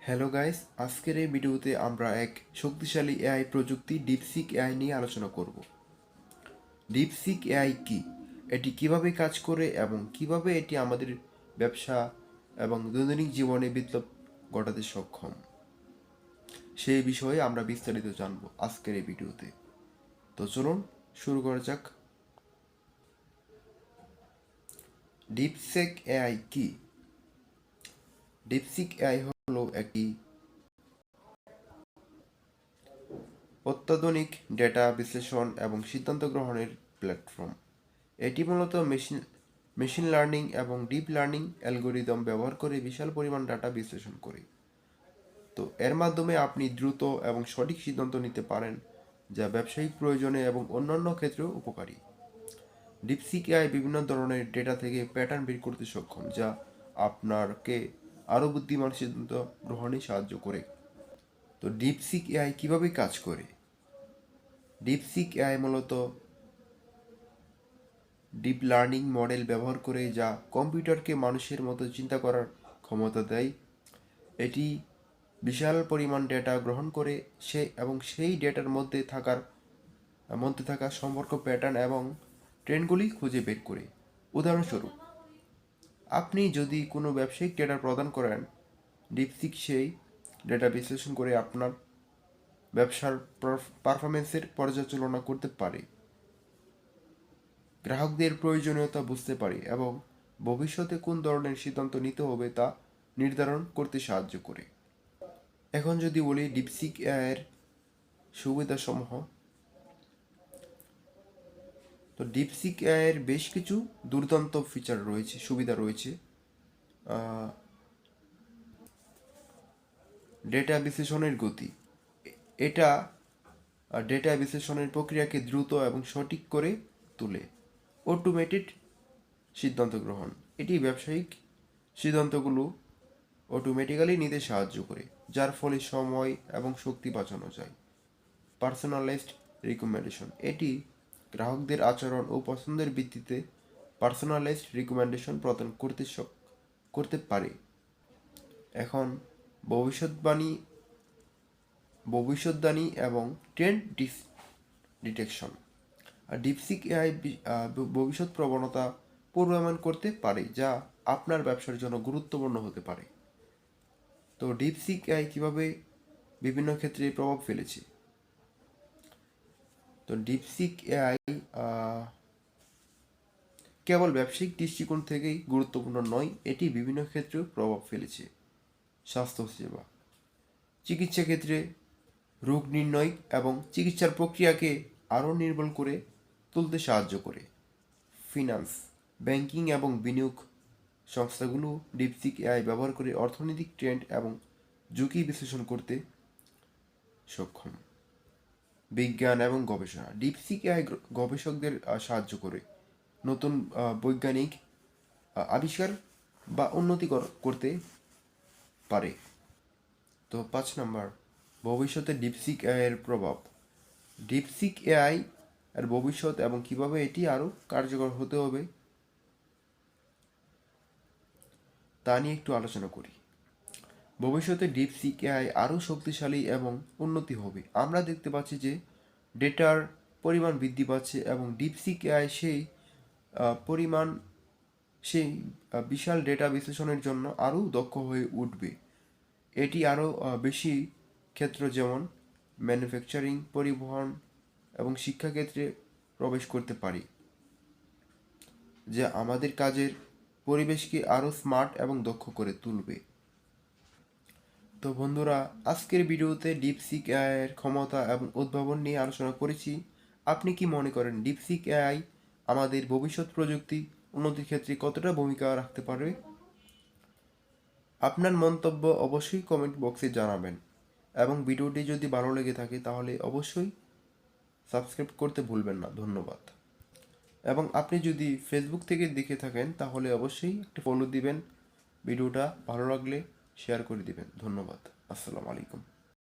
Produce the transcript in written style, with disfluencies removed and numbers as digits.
Hello guys, আজকের এই ভিডিওতে আমরা এক শক্তিশালী এআই প্রযুক্তি ডিপসিক এআই নিয়ে আলোচনা করব। ডিপসিক এআই কি, এটি কিভাবে কাজ করে এবং কিভাবে এটি আমাদের ব্যবসা এবং দৈনন্দিন জীবনে বিপ্লব ঘটাতে সক্ষম, সেই বিষয়ে আমরা বিস্তারিত জানব আজকের এই ভিডিওতে। তো চলুন শুরু করা যাক। ডিপসিক এআই কি? ডিপসিক এআই হলো একটি অত্যাধুনিক ডেটা বিশ্লেষণ এবং সিদ্ধান্ত গ্রহণের প্ল্যাটফর্ম। এটি মূলত মেশিন লার্নিং এবং ডিপ লার্নিং অ্যালগোরিদম ব্যবহার করে বিশাল পরিমাণ ডাটা বিশ্লেষণ করে। তো এর মাধ্যমে আপনি দ্রুত এবং সঠিক সিদ্ধান্ত নিতে পারেন, যা ব্যবসায়িক প্রয়োজনে এবং অন্যান্য ক্ষেত্রেও উপকারী। ডিপসিক এআই বিভিন্ন ধরনের ডেটা থেকে প্যাটার্ন বের করতে সক্ষম, যা আপনাকে আরও বুদ্ধিমান সিদ্ধান্ত গ্রহণে সাহায্য করে। তো ডিপসিক এআই কিভাবে কাজ করে? ডিপসিক এআই মূলত ডিপ লার্নিং মডেল ব্যবহার করে, যা কম্পিউটারকে মানুষের মতো চিন্তা করার ক্ষমতা দেয়। এটি বিশাল পরিমাণ ডেটা গ্রহণ করে সেই ডেটার মধ্যে থাকা সম্পর্ক, প্যাটার্ন এবং ট্রেন্ডগুলি খুঁজে বের করে। উদাহরণস্বরূপ, আপনি যদি কোনো ব্যবসায়িক ডেটা প্রদান করেন, ডিপসিক সেই ডেটা বিশ্লেষণ করে আপনার ব্যবসার পারফরমেন্সের পর্যালোচনা করতে পারে, গ্রাহকদের প্রয়োজনীয়তা বুঝতে পারে এবং ভবিষ্যতে কোন ধরনের সিদ্ধান্ত নিতে হবে তা নির্ধারণ করতে সাহায্য করে। এখন যদি বলি ডিপসিক এর সুবিধাসমূহ, তো ডিপসিক এর বেশ কিছু দুর্দান্ত সুবিধা রয়েছে। ডেটা বিশ্লেষণের গতি, এটা ডেটা বিশ্লেষণের প্রক্রিয়াকে দ্রুত এবং সঠিক করে তোলে। অটোমেটেড সিদ্ধান্ত গ্রহণ, এটি ব্যবসায়িক সিদ্ধান্তগুলো অটোমেটিক্যালি নিতে সাহায্য করে, যার ফলে সময় এবং শক্তি বাঁচানো যায়। পার্সোনালাইজড রিকমেন্ডেশন, এটি গ্রাহকদের আচরণ ও পছন্দের ভিত্তিতে পার্সোনালাইজড রিকমেন্ডেশন প্রদান করতে পারে। এখন ভবিষ্যদ্বাণী এবং ট্রেন্ড ডিটেকশন, আর ডিপসিক এআই ভবিষ্যৎ প্রবণতা পূর্বানুমান করতে পারে, যা আপনার ব্যবসার জন্য গুরুত্বপূর্ণ হতে পারে। তো ডিপসিক এআই কিভাবে বিভিন্ন ক্ষেত্রে প্রভাব ফেলেছে? তো ডিপসিক এআই কেবল ব্যবসায়িক দৃষ্টিকোণ থেকেই গুরুত্বপূর্ণ নয়, এটি বিভিন্ন ক্ষেত্রেও প্রভাব ফেলেছে। স্বাস্থ্যসেবা, চিকিৎসা ক্ষেত্রে রোগ নির্ণয় এবং চিকিৎসার প্রক্রিয়াকে আরও নির্ভুল করে তুলতে সাহায্য করে। ফিনান্স, ব্যাংকিং এবং বিনিয়োগ সংস্থাগুলো ডিপসিক এআই ব্যবহার করে অর্থনৈতিক ট্রেন্ড এবং ঝুঁকি বিশ্লেষণ করতে সক্ষম। বিজ্ঞান এবং গবেষণা, ডিপসিক এআই গবেষকদের সাহায্য করে নতুন বৈজ্ঞানিক আবিষ্কার বা উন্নতি করতে পারে। তো 5 নম্বর, ভবিষ্যতে ডিপসিক এআই এর প্রভাব। ডিপসিক এআই এর ভবিষ্যৎ এবং কিভাবে এটি আরও কার্যকর হতে হবে তা নিয়ে একটু আলোচনা করি। ভবিষ্যতে ডিপসিক এআই আরও শক্তিশালী এবং উন্নতি হবে। আমরা দেখতে পাচ্ছি যে ডেটার পরিমাণ বৃদ্ধি পাচ্ছে এবং ডিপসিক এআই পরিমাণ সেই বিশাল ডেটা বিশ্লেষণের জন্য আরও দক্ষ হয়ে উঠবে। এটি আরও বেশি ক্ষেত্র যেমন ম্যানুফ্যাকচারিং, পরিবহন এবং শিক্ষাক্ষেত্রে প্রবেশ করতে পারে, যা আমাদের কাজের পরিবেশকে আরও স্মার্ট এবং দক্ষ করে তুলবে। তো বন্ধুরা, আজকের ভিডিওতে ডিপসিক এআই এর ক্ষমতা এবং উদ্ভাবন নিয়ে আলোচনা করেছি। আপনি কি মনে করেন ডিপসিক এআই আমাদের ভবিষ্যৎ প্রযুক্তি উন্নতির ক্ষেত্রে কতটা ভূমিকা রাখতে পারবে? আপনার মন্তব্য অবশ্যই কমেন্ট বক্সে জানাবেন এবং ভিডিওটি যদি ভালো লেগে থাকে তাহলে অবশ্যই সাবস্ক্রাইব করতে ভুলবেন না। ধন্যবাদ। এবং আপনি যদি ফেসবুক থেকে দেখে থাকেন তাহলে অবশ্যই একটা ফলো দিবেন। ভিডিওটা ভালো লাগলে শেয়ার করে দিবেন। ধন্যবাদ। আসসালামু আলাইকুম।